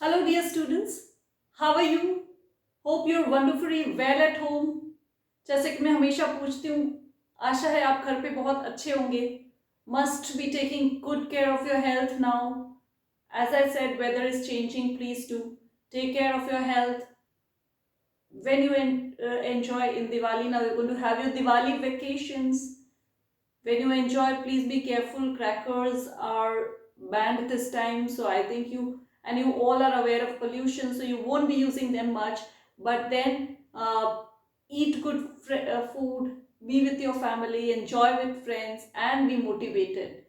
Hello dear students, how are you? Hope you're wonderfully well at home. जैसे कि मैं हमेशा पूछती हूँ, आशा है आप घर पे बहुत अच्छे होंगे. Must be taking good care of your health now. As I said, weather is changing. Please do take care of your health. When you enjoy in Diwali, now you're going to have your Diwali vacations. When you enjoy, please be careful. Crackers are banned this time, so I think you all are aware of pollution, so you won't be using them much. But then eat good food, be with your family, enjoy with friends, and be motivated.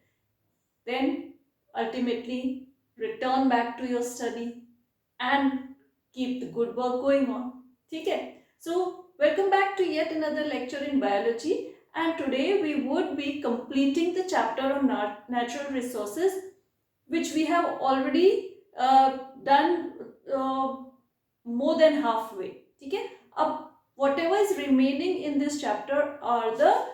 Then ultimately return back to your study and keep the good work going on. Okay? So welcome back to yet another lecture in biology, and today we would be completing the chapter on natural resources, which we have already done more than halfway. Okay? Whatever is remaining in this chapter are the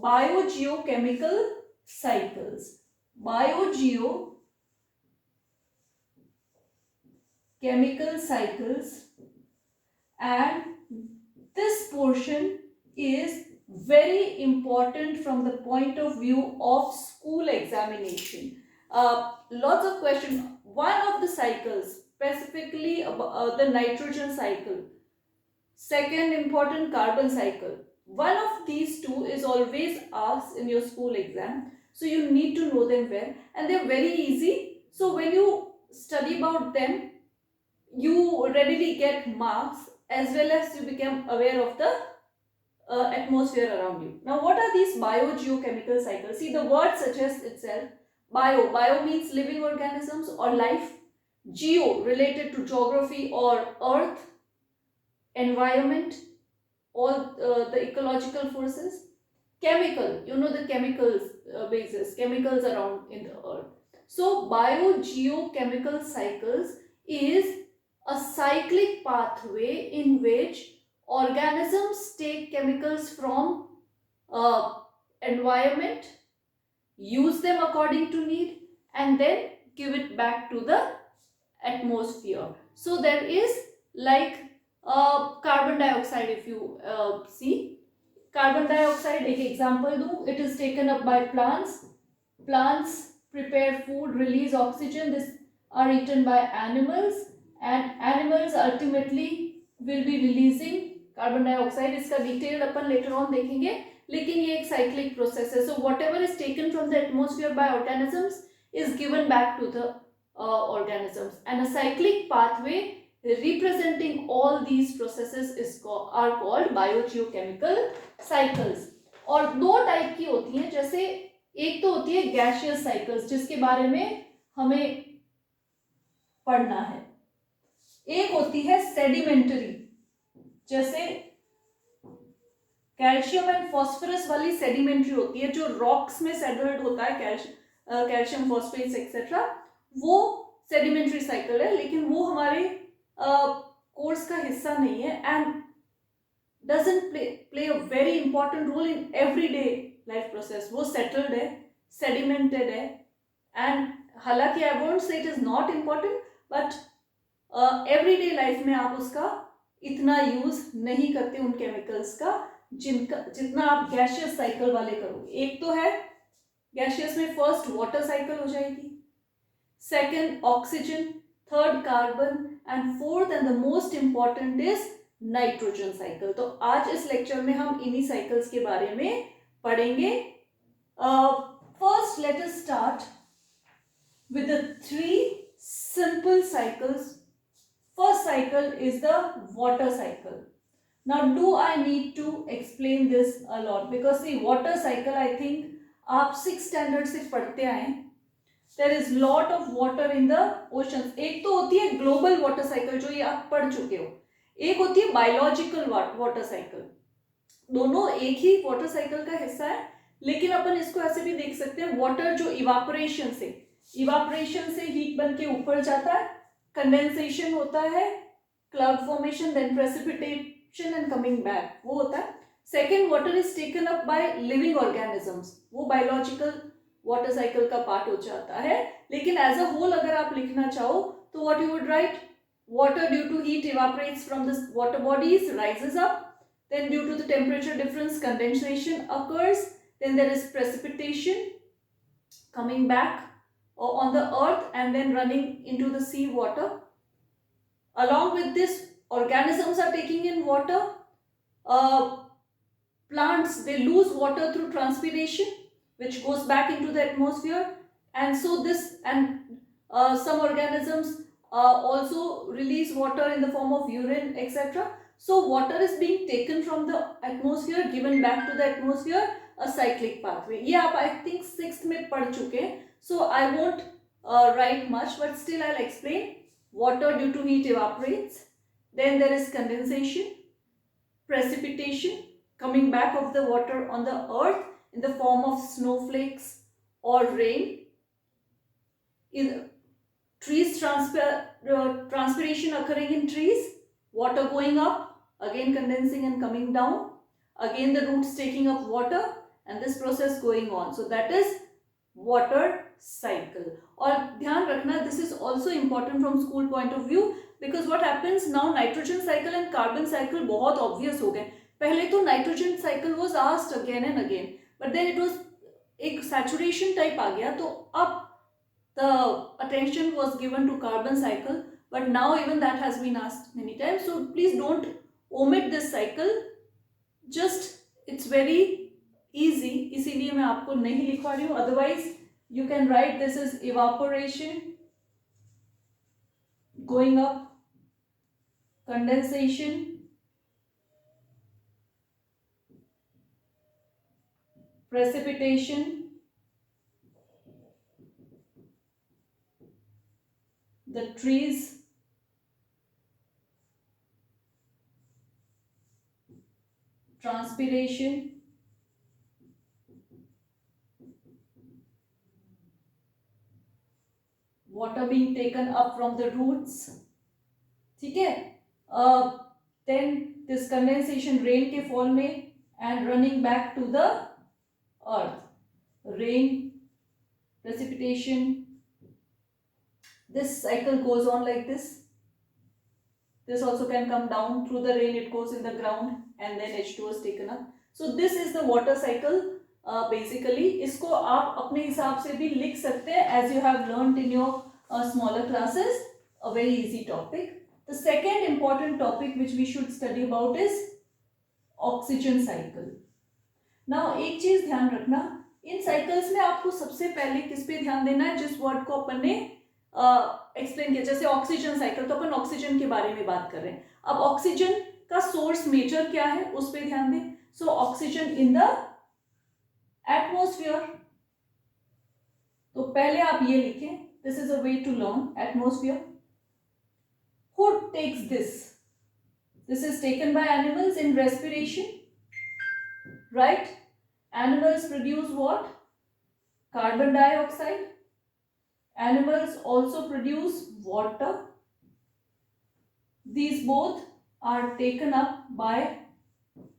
biogeochemical cycles. Biogeochemical cycles, and this portion is very important from the point of view of school examination. Lots of questions. One of the cycles, specifically the nitrogen cycle. Second important, carbon cycle. One of these two is always asked in your school exam. So you need to know them well, and they're very easy. So when you study about them, you readily get marks as well as you become aware of the atmosphere around you. Now, what are these biogeochemical cycles? See, the word suggests itself. Bio means living organisms or life. Geo related to geography or earth, environment, all the ecological forces. Chemical, you know the chemicals bases, chemicals around in the earth. So, biogeochemical cycles is a cyclic pathway in which organisms take chemicals from environment, use them according to need, and then give it back to the atmosphere. So there is like carbon dioxide. If you see carbon dioxide, एक example दूँ, it is taken up by plants. Plants prepare food, release oxygen. This are eaten by animals, and animals ultimately will be releasing carbon dioxide. इसका detail upon later on देखेंगे, लेकिन ये एक cyclic process है. So whatever is taken from the atmosphere by organisms is given back to the organisms, and a cyclic pathway representing all these processes are called biogeochemical cycles. और दो type की होती हैं, जैसे एक तो होती है गैसियस साइकिल्स, जिसके बारे में हमें पढ़ना है. एक होती है सेडिमेंटरी, जैसे कैल्शियम एंड फॉस्फोरस वाली सेडिमेंटरी होती है, जो रॉक्स में सेटल्ड होता है, कैल्शियम फॉस्फेट्स एक्सेट्रा, वो सेडिमेंटरी साइकिल है, लेकिन वो हमारे कोर्स का हिस्सा नहीं है and doesn't play a very important role in everyday life process. वो settled है, sedimented है, and हालांकि I won't say it is not important, but everyday life में आप उसका इतना यूज नहीं करते उन केमिकल्स का जितना आप गैसियस साइकिल वाले करोगे. एक तो है गैसियस में फर्स्ट वाटर साइकिल हो जाएगी, second oxygen, third carbon, and fourth and the most important is nitrogen cycle. तो आज इस लेक्चर में हम इन्हीं साइकिल्स के बारे में पढ़ेंगे. First let us start with the three simple cycles. First cycle is the water cycle. Now do I need to explain this a lot? Because see, water cycle I think आप 6th standard से पढ़ते आए. There is lot of water in the oceans. एक तो होती है global water cycle, जो ये आप पढ़ चुके हो. एक होती है बायोलॉजिकल वाटर साइकिल. दोनों एक ही वाटर साइकिल का हिस्सा है, लेकिन अपन इसको ऐसे भी देख सकते हैं, वाटर जो इवापोरेशन से हीट बन के ऊपर जाता है, कंडेंसेशन होता है, cloud formation, then precipitation and coming back, वो होता है. Second, water is taken up by living organisms, वो बायोलॉजिकल वाटर साइकिल का पार्ट हो जाता है. लेकिन एज अ होल अगर आप लिखना चाहो तो what you would write, water due to heat evaporates from the water bodies, rises up. Then due to the temperature difference, condensation occurs. Then there is precipitation coming back on the earth and then running into the sea water. Along with this, organisms are taking in water. Plants, they lose water through transpiration, which goes back into the atmosphere. And so this, and some organisms also release water in the form of urine, etc. So water is being taken from the atmosphere, given back to the atmosphere, a cyclic pathway. ये आप I think 6th में पढ़ चुके हैं, so I won't write much, but still I'll explain. Water due to heat evaporates. Then there is condensation, precipitation, coming back of the water on the earth in the form of snowflakes or rain. In trees, transpiration occurring in trees, water going up, again condensing and coming down, again the roots taking up water, and this process going on. So that is water cycle. और ध्यान रखना, this is also important from school point of view, because what happens now, nitrogen cycle and carbon cycle बहुत obvious हो गए. पहले तो nitrogen cycle was asked again and again, but then it was एक saturation type आ गया, तो अब the attention was given to carbon cycle, but now even that has been asked many times. So please don't omit this cycle, just it's very easy, इसीलिए मैं आपको नहीं लिखवा रही हूँ. Otherwise you can write this is evaporation going up, condensation, precipitation, the trees, transpiration, water being taken up from the roots. ठीक है. Then this condensation rain के फॉल में and running back to the earth, rain, precipitation. This cycle goes on like this. This also can come down through the rain, it goes in the ground and then H2O is taken up. So this is the water cycle basically. इसको आप अपने हिसाब से भी लिख सकते हैं as you have learned in your smaller classes, a very easy topic. The second important topic which we should study about is oxygen cycle. Now एक चीज ध्यान रखना, इन साइकिल्स में आपको सबसे पहले किस पे ध्यान देना है, जिस वर्ड को अपन ने एक्सप्लेन किया. जैसे ऑक्सीजन साइकिल, तो अपन ऑक्सीजन के बारे में बात कर रहे हैं. अब ऑक्सीजन का सोर्स मेजर क्या है उस पे ध्यान दें. So oxygen in the atmosphere. तो पहले आप ये लिखें, this is a way to learn. Atmosphere. Who takes this? This is taken by animals in respiration, right? Animals produce what? Carbon dioxide. Animals also produce water. These both are taken up by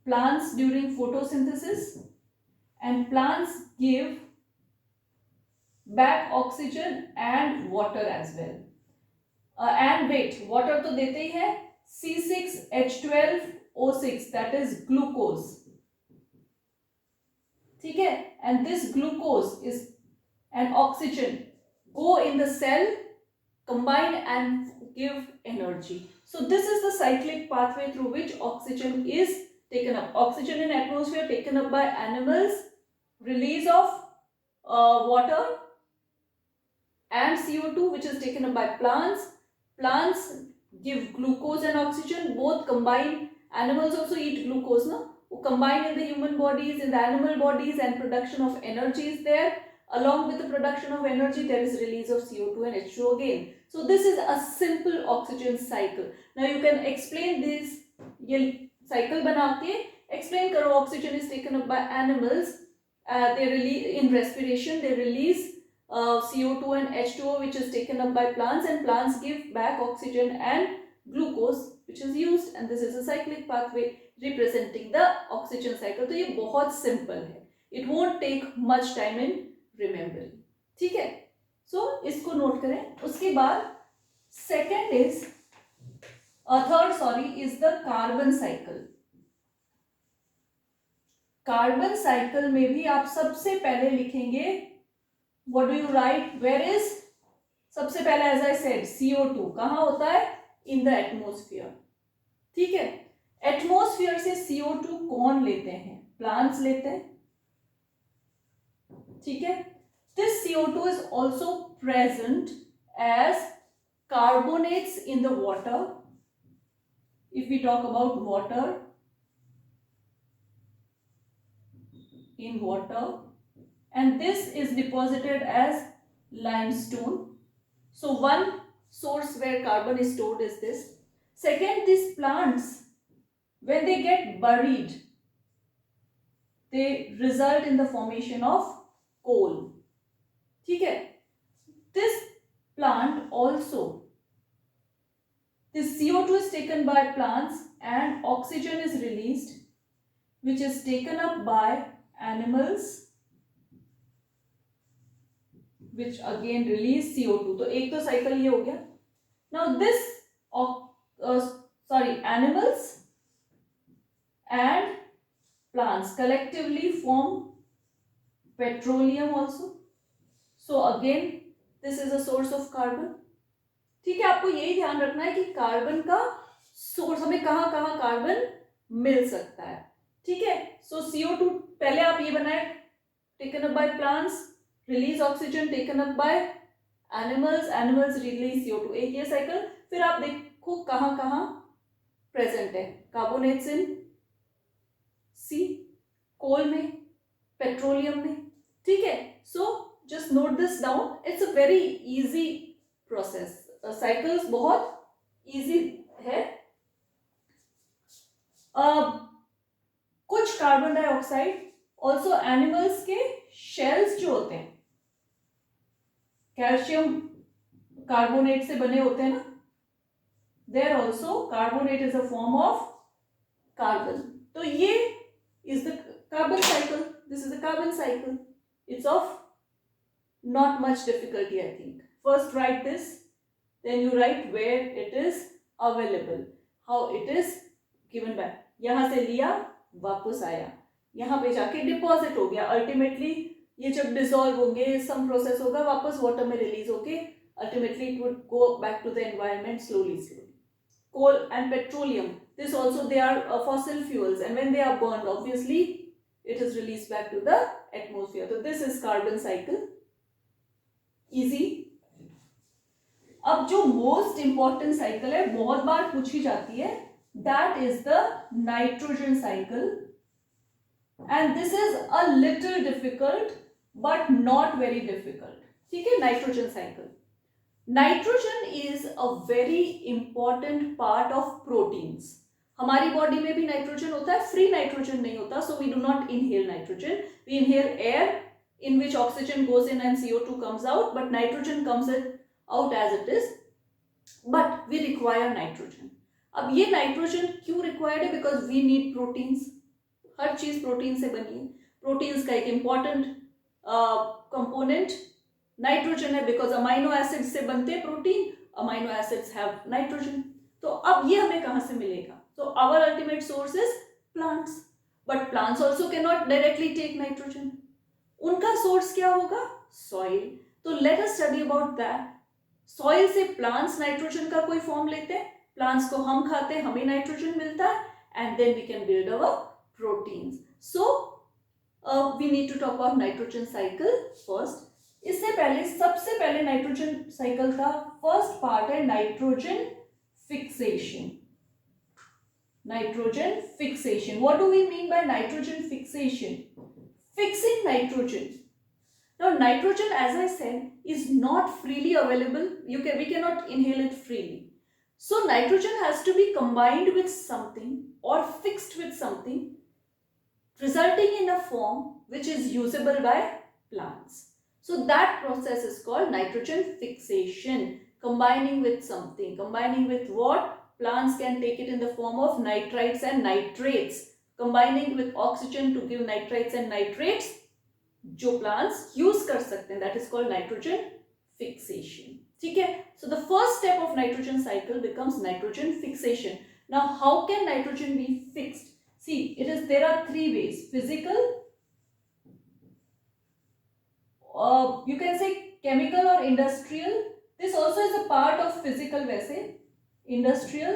plants during photosynthesis, and plants give back oxygen and water as well. And wait, water तो देते ही है, C6H12O6, that is glucose. ठीक है. And this glucose is and oxygen go in the cell, combine and give energy. So this is the cyclic pathway through which oxygen is taken up. Oxygen in atmosphere taken up by animals, release of water and CO2 which is taken up by plants. Plants give glucose and oxygen, both combine. Animals also eat glucose, no? Combine in the human bodies, in the animal bodies, and production of energy is there. Along with the production of energy, there is release of CO2 and H2O again. So this is a simple oxygen cycle. Now you can explain this. ये cycle बना के explain करो. Oxygen is taken up by animals. They release in respiration. They release CO2 and H2O, which is taken up by plants, and plants give back oxygen and glucose, which is used, and this is a cyclic pathway representing the oxygen cycle. तो ये बहुत simple है. It won't take much time in remembering. ठीक है. So इसको note करें. उसके बाद second is third is the carbon cycle. Carbon cycle में भी आप सबसे पहले लिखेंगे, what do you write, where is, सबसे पहले एज आई सेड CO2 कहाँ होता है, इन द एटमोस्फियर. ठीक है, एटमोस्फियर से CO2 कौन लेते हैं, प्लांट्स लेते हैं. ठीक है, this CO2 is also present as carbonates in the water. If we talk about water, in water, and this is deposited as limestone. So one source where carbon is stored is this. Second, these plants, when they get buried, they result in the formation of coal. ठीक है, this plant also, this CO2 is taken by plants and oxygen is released, which is taken up by animals, which again release CO2. तो एक तो cycle ये हो गया. Now this animals and plants collectively form petroleum also. So again this is a source of carbon. ठीक है, आपको यही ध्यान रखना है कि कार्बन का सोर्स हमें कहाँ कहाँ कार्बन मिल सकता है. ठीक है, सो CO2 पहले आप ये बनाए, taken up by plants, release oxygen, taken up by animals, animals release CO2, एक ये साइकिल. फिर आप देखो कहाँ कहाँ प्रेजेंट है, कार्बोनेट्स इन सी, कोल में, पेट्रोलियम में. ठीक है, so just note this down, it's a very easy process, cycles बहुत इजी है. कुछ कार्बन डाइऑक्साइड ऑल्सो एनिमल्स के शेल्स जो होते हैं, कैल्शियम कार्बोनेट से बने होते हैं ना, there also carbonate is a form of carbon. तो ये is the carbon cycle, this is the carbon cycle. It's of not much difficulty, I think. First write this, then you write where it is available, how it is given back. यहाँ से लिया, वापस आया, यहाँ पे जाके deposit हो गया, अल्टीमेटली ये जब डिसॉल्व होंगे, सम प्रोसेस होगा, वापस वाटर में रिलीज होके ultimately it would go back to the environment slowly. Coal and petroleum, this also they are fossil fuels, and when they are burned, obviously it is released back to the atmosphere. So this is carbon cycle. Easy. अब जो most important cycle है, बहुत बार पूछी जाती है, that is the nitrogen cycle, and this is a little difficult but not very difficult. ठीक है, nitrogen cycle. Nitrogen is a very important part of proteins. हमारी बॉडी में भी नाइट्रोजन होता है, फ्री नाइट्रोजन नहीं होता, so we do not inhale nitrogen, we inhale air in which oxygen goes in and CO2 comes out, but nitrogen comes out as it is, but we require nitrogen. अब ये nitrogen क्यों required है? Because we need proteins. हर चीज protein से बनी है. Proteins का एक important component नाइट्रोजन है, बिकॉज अमाइनो एसिड से बनते हैं protein, amino acids have nitrogen. तो अब ये हमें कहाँ से मिलेगा? तो our ultimate source is plants, but plants also can not directly take nitrogen. उनका सोर्स क्या होगा? सॉइल. तो let us study about that. Soil से प्लांट्स नाइट्रोजन का कोई फॉर्म लेते हैं, प्लांट्स को हम खाते हैं, हमें नाइट्रोजन मिलता है, and then we can build our proteins. So we need to talk about nitrogen cycle first. इससे पहले सबसे पहले नाइट्रोजन साइकिल का फर्स्ट पार्ट है nitrogen fixation. Nitrogen fixation, what do we mean by nitrogen fixation? Fixing nitrogen. Now nitrogen, as I said, is not freely available. We cannot inhale it freely. So nitrogen has to be combined with something or fixed with something, resulting in a form which is usable by plants. So that process is called nitrogen fixation. Combining with something. Combining with what? Plants can take it in the form of nitrites and nitrates. Combining with oxygen to give nitrites and nitrates, जो plants use कर सकते हैं, that is called nitrogen fixation. ठीक है, So the first step of nitrogen cycle becomes nitrogen fixation. Now how can nitrogen be fixed? See, there are three ways: physical, you can say chemical or industrial. This also is a part of physical वैसे, industrial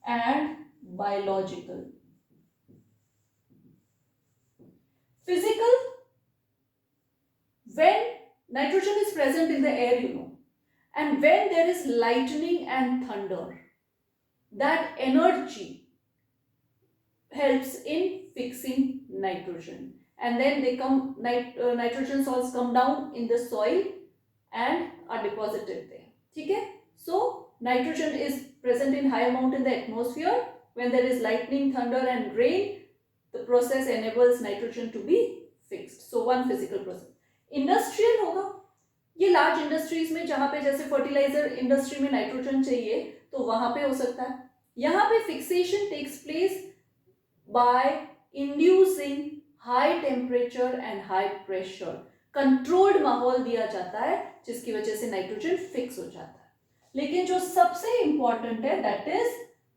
and biological. Physical, when nitrogen is present in the air, and when there is lightning and thunder, that energy helps in fixing nitrogen, and then they come nitrogen salts come down in the soil and are deposited there. Okay? So nitrogen is present in high amount in the atmosphere. When there is lightning, thunder and rain, the process enables nitrogen to be fixed. So one physical process. Industrial होगा, ये large industries में जहाँ पे जैसे fertiliser industry में nitrogen चाहिए तो वहां पे हो सकता है. यहाँ पे fixation takes place by inducing high temperature and high pressure. Controlled माहौल दिया जाता है जिसकी वजह से नाइट्रोजन फिक्स हो जाता है. लेकिन जो सबसे इंपॉर्टेंट है that is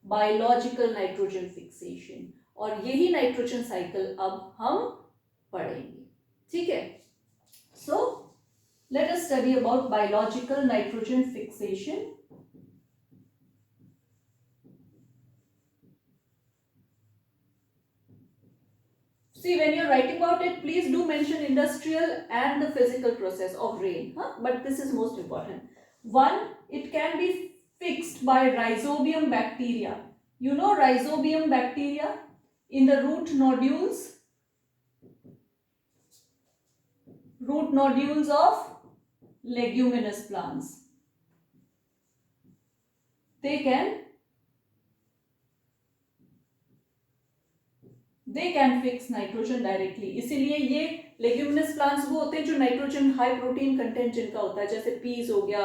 biological nitrogen fixation, और यही नाइट्रोजन साइकिल अब हम पढ़ेंगे. ठीक है? सो let us study about biological nitrogen fixation. See, when you're writing about it, please do mention industrial and the physical process of rain. But this is most important. One, it can be fixed by rhizobium bacteria. You know rhizobium bacteria in the root nodules of leguminous plants. They can fix nitrogen directly. इसीलिए ये leguminous plants वो होते हैं जो nitrogen high protein content जिनका होता है, जैसे पीज हो गया,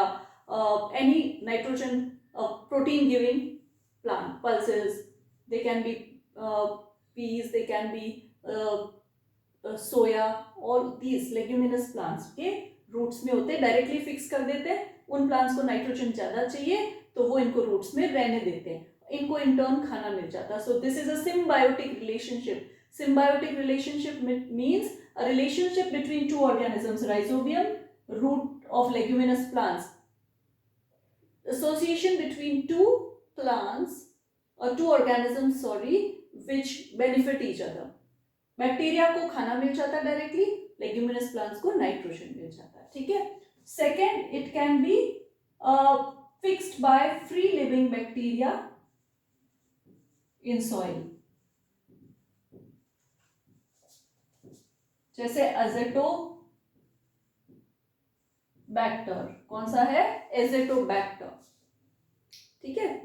any nitrogen protein giving plant, pulses, they can be peas, they can be soya, all these leguminous plants के रूट्स में होते हैं, डायरेक्टली फिक्स कर देते हैं. उन प्लांट्स को नाइट्रोजन ज्यादा चाहिए तो वो इनको रूट्स में रहने देते हैं, इनको इन टर्न खाना मिल जाता है. So this is a symbiotic relationship. Symbiotic relationship means a relationship between two organisms, rhizobium, root of leguminous plants. Association between two plants or two organisms, which benefit each other. Bacteria को खाना मिल जाता है directly, leguminous plants को nitrogen मिल जाता है. ठीक है? Second, it can be fixed by free living bacteria in soil, जैसे एज़ोटोबैक्टर. कौन सा है? एज़ोटोबैक्टर. ठीक है?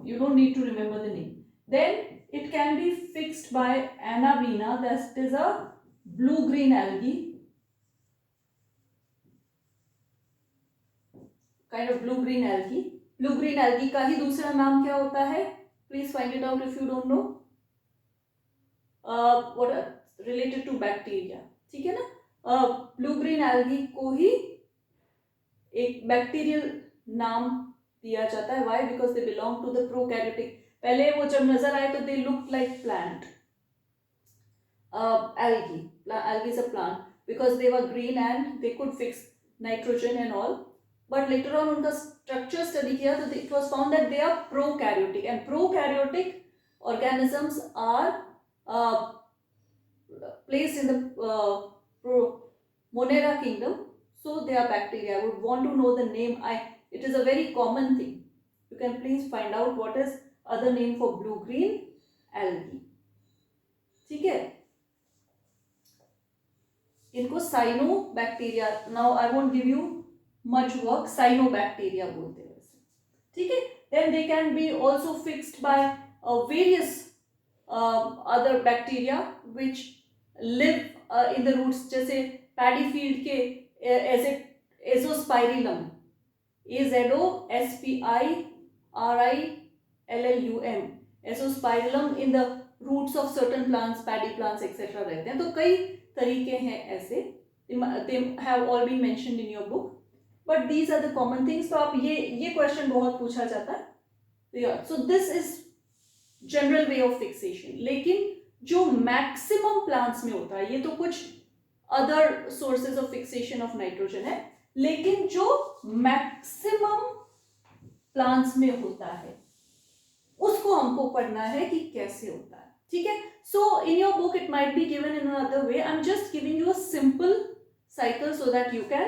You don't need to remember the name. Then it can be fixed by Anabina, that is a blue-green algae, kind of blue-green algae. Blue-green algae का ही दूसरा नाम क्या होता है? Please find it out if you don't know. What are related to bacteria. ठीक है ना? Blue-green algae को ही एक बैक्टीरियल नाम दिया जाता है. Why? Because they belong to the prokaryotic. पहले वो जब नजर आए तो they looked like plant. Algae is a plant because they were green and they could fix nitrogen and all. But later on उनका structure study किया तो it was found that they are prokaryotic, and prokaryotic organisms are placed in the Monera kingdom. So they are bacteria. I would want to know the name. It is a very common thing. You can please find out what is other name for blue-green algae. ठीक है? इनको cyanobacteria. Now I won't give you much work. Cyanobacteria बोलते हैं वैसे. ठीक है? Then they can be also fixed by various other bacteria which live in the roots. जैसे paddy field के Azospirillum. AZOSPIRILLUM. Azospirillum in the roots of certain plants, paddy plants etcetera रहते हैं। तो कई तरीके हैं ऐसे, they have all been mentioned in your book, but these are the common things। तो आप ये क्वेश्चन बहुत पूछा जाता है। So this is general way of fixation. लेकिन जो मैक्सिमम प्लांट्स में होता है, ये तो कुछ other sources of fixation of nitrogen है, लेकिन जो मैक्सिमम प्लांट्स में होता है उसको हमको पढ़ना है कि कैसे होता है, ठीक है। So in your book it might be given in another way, I am just giving you a simple cycle so that you can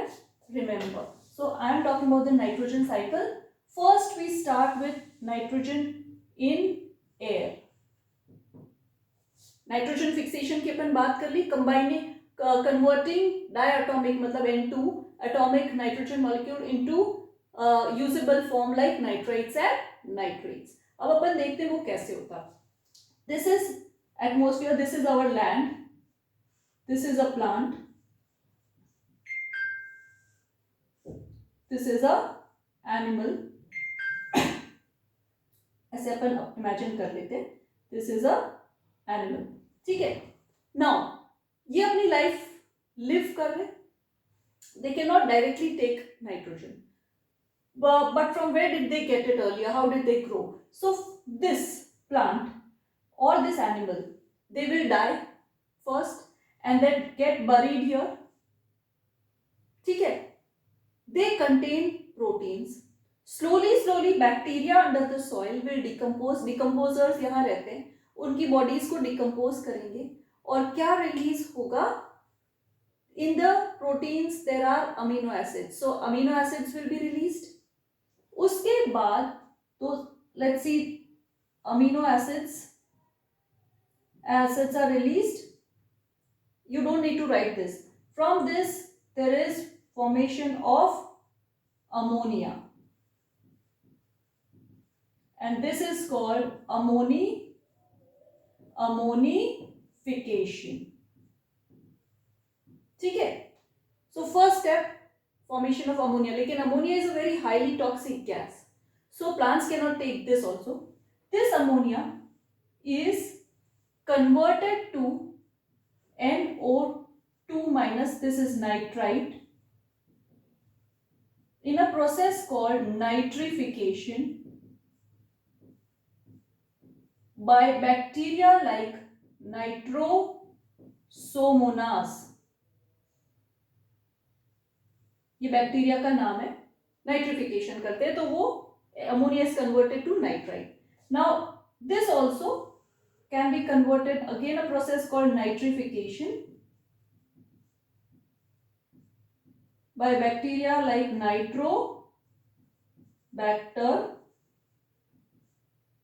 remember। So I am talking about the nitrogen cycle। First we start with nitrogen in air। Nitrogen fixation की अपन बात कर ली, combining converting diatomic मतलब N2 atomic nitrogen molecule into usable form like nitrites and nitrates. अब अपन देखते हैं वो कैसे होता है। This is atmosphere, this is our land, this is a plant, this is a animal, ऐसे अपन इमेजिन कर लेते हैं, दिस इज अ एनिमल, ठीक है। नाउ ये अपनी लाइफ लिव कर रहे, they cannot directly take nitrogen, but from where did they get it earlier, how did they grow? So this plant or this animal, they will die first and then get buried here, ठीक है। they contain proteins, slowly bacteria under the soil will decompose, decomposers यहाँ रहते हैं, उनकी bodies को decompose करेंगे और क्या रिलीज होगा, in the proteins there are amino acids, so amino acids will be released। उसके बाद तो let's see, amino acids are released, you don't need to write this, from this there is formation of ammonia and this is called ammonification, ठीक है। So first step formation of ammonia, लेकिन ammonia is a very highly toxic gas, so plants can not take this also. This ammonia is converted to NO2 minus, this is nitrite, in a process called nitrification by bacteria like Nitrosomonas। ये bacteria का नाम है, nitrification करते हैं तो वो ammonia is converted to nitrite. Now this also can be converted again, a process called nitrification by bacteria like Nitrobacter,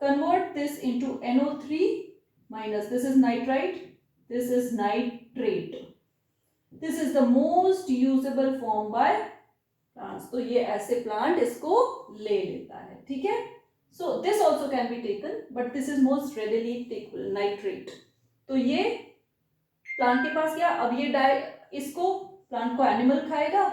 convert this into NO3 minus, this is nitrite, this is nitrate, this is the most usable form by plants। तो ये ऐसे plant इसको ले लेता है, ठीक है। so this also can be taken but this is most readily takeable, nitrate। तो ये प्लांट के पास क्या, अब ये इसको प्लांट को एनिमल खाएगा,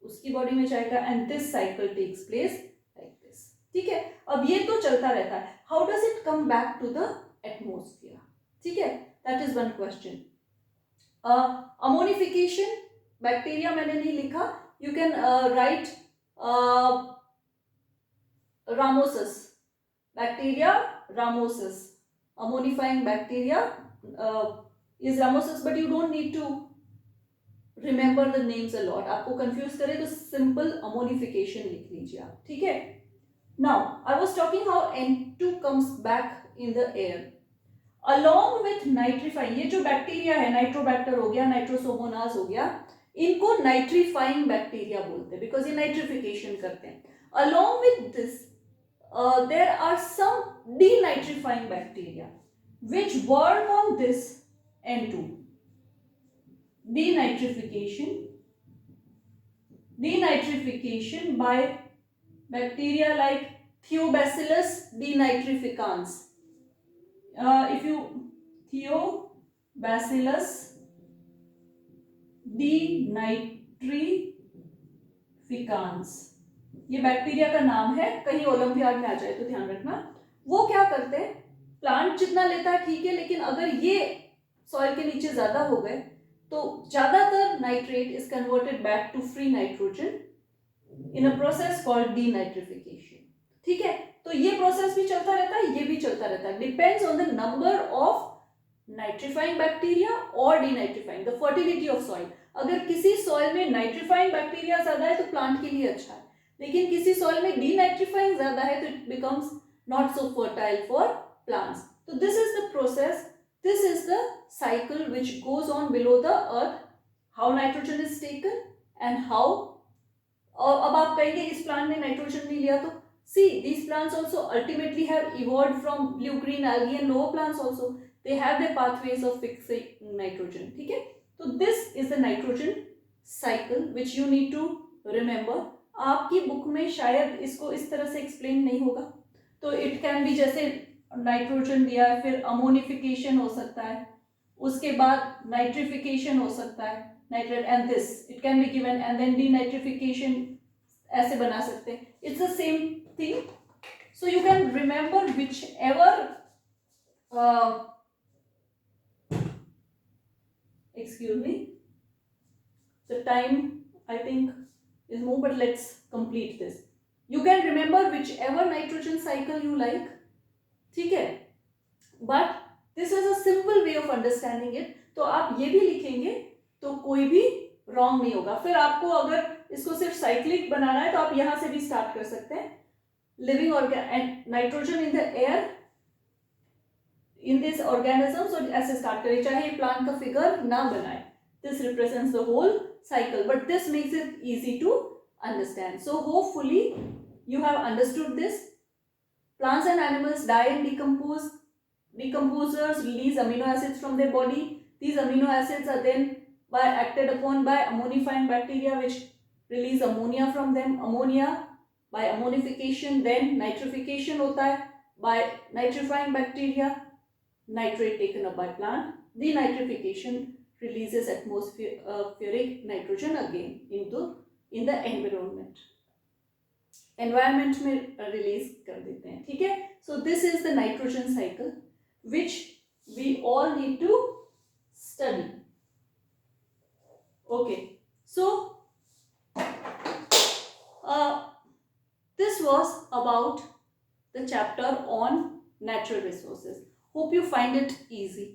उसकी बॉडी में जाएगा and this cycle takes place like this, ठीक है। अब ये तो चलता रहता है, how does it come back to the atmosphere, ठीक है, that is one question. Ammonification, bacteria मैंने नहीं लिखा, you can write ramosus, bacteria ramosus, ammonifying bacteria is ramosus, but you don't need to remember the names a lot, आपको confuse करे तो simple ammonification लिख लीजिए आप, ठीक है। Now, I was talking how N2 comes back in the air along with nitrifying। ये जो बैक्टीरिया है, नाइट्रोबैक्टर हो गया, नाइट्रोसोमोनास हो गया, इनको नाइट्रीफाइंग बैक्टीरिया बोलते हैं बिकॉज ये नाइट्रिफिकेशन करते हैं। along with this there are some denitrifying bacteria which work on this N2, denitrification by bacteria like Theobacillus denitrificans। If you Theobacillus denitrificans, ये बैक्टीरिया का नाम है, कहीं ओलंपियाड में आ जाए तो ध्यान रखना। वो क्या करते हैं, प्लांट जितना लेता है ठीक है, लेकिन अगर ये सॉइल के नीचे ज्यादा हो गए तो ज्यादातर nitrate is converted back to free nitrogen in a process called denitrification. ठीक है, तो ये प्रोसेस भी चलता रहता है, ये भी चलता रहता है, depends on the number of nitrifying bacteria और denitrifying, the fertility of soil. अगर किसी सॉइल में नाइट्रीफाइंग बैक्टीरिया ज्यादा है तो प्लांट के लिए अच्छा है, लेकिन किसी सॉइल में डीनाइट्रीफाइंग ज्यादा है तो it becomes not so fertile for plants. तो this is the process, this is the cycle which goes on below the earth, how nitrogen is taken and how, और अब आप कहेंगे इस प्लांट ने नाइट्रोजन नहीं लिया, तो see these plants also ultimately have evolved from blue green algae and lower plants also, they have their pathways of fixing nitrogen। ठीक है, तो this is the nitrogen cycle which you need to remember। आपकी book में शायद इसको इस तरह से एक्सप्लेन नहीं होगा, तो इट कैन बी जैसे नाइट्रोजन दिया है, फिर अमोनिफिकेशन हो सकता है, उसके बाद नाइट्रिफिकेशन हो सकता है, nitrate and this it can be given and then denitrification, ऐसे बना सकते हैं, it's the same thing. So you can remember whichever, excuse me, the time I think is more, but let's complete this। you can remember whichever nitrogen cycle you like, ठीक है, but this is a simple way of understanding it। तो आप ये भी लिखेंगे तो कोई भी रॉन्ग नहीं होगा। फिर आपको अगर इसको सिर्फ साइक्लिक बनाना है तो आप यहां से भी स्टार्ट कर सकते हैं, living and nitrogen in the air in this organisms, और ऐसे स्टार्ट करें, चाहे ये प्लांट का फिगर ना बनाए, this represents the whole cycle, but this makes it easy to understand। So hopefully you have understood this। Plants and animals die and decompose, decomposers release amino acids from their body, these amino acids are then acted upon by ammonifying bacteria which release ammonia from them, ammonia by ammonification then nitrification hota hai, by nitrifying bacteria nitrate taken up by plant, denitrification releases atmospheric nitrogen again in the environment, environment में release कर देते हैं। ठीक है, so this is the nitrogen cycle which we all need to study। okay, so this was about the chapter on natural resources। hope you find it easy।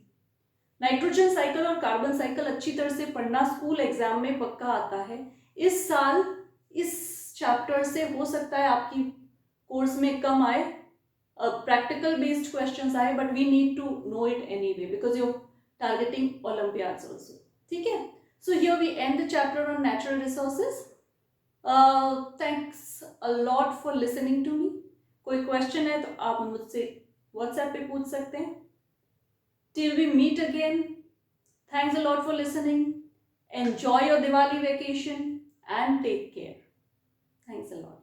Nitrogen cycle और carbon cycle अच्छी तरह से पढ़ना, school exam में पक्का आता है। इस साल इस चैप्टर से हो सकता है आपकी कोर्स में कम आए, प्रैक्टिकल बेस्ड क्वेश्चंस आए, but we need to know it anyway because you are targeting olympiads also. ठीक है, so here we end the chapter on natural resources. Thanks a lot for listening to me. कोई question है तो आप मुझसे WhatsApp पे पूछ सकते हैं। Till we meet again, thanks a lot for listening. Enjoy your Diwali vacation and take care. Thanks a lot.